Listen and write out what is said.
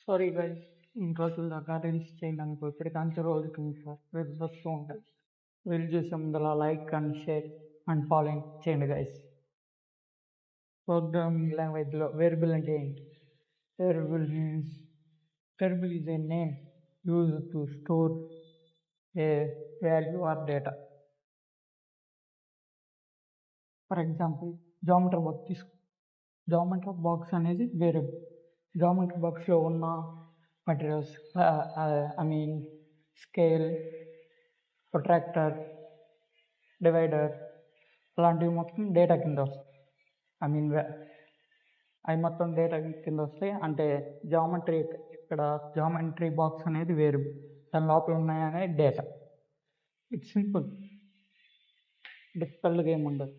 Sorry guys, ఇన్ని రోజుల దాకా రీల్స్ చేయడానికి ఇప్పటికాంచి రోజుకి రీల్స్ వస్తూ ఉంటాయి. రీల్స్ చేసే ముందర like and share and following చేయండి గైస్. ప్రోగ్రామింగ్ లాంగ్వేజ్లో వేరియబుల్ అంటే ఏంటి? Variable is a name use to store a value or data. For example geometry box తీసుకో. జామెట్రీ బాక్స్ అనేది వేరియబుల్. జామెట్రీ బాక్స్లో ఉన్న మెటీరియల్స్ స్కేల్, ప్రొట్రాక్టర్, డివైడర్ అలాంటివి మొత్తం డేటా కింద వస్తాయి. అవి మొత్తం డేటా కింద వస్తాయి. అంటే జామెట్రీ బాక్స్ అనేది వేరియబుల్, దాని లోపల ఉన్నాయనేది డేటా. ఇట్స్ సింపుల్, డిఫికల్ట్గా ఏమి ఉండదు.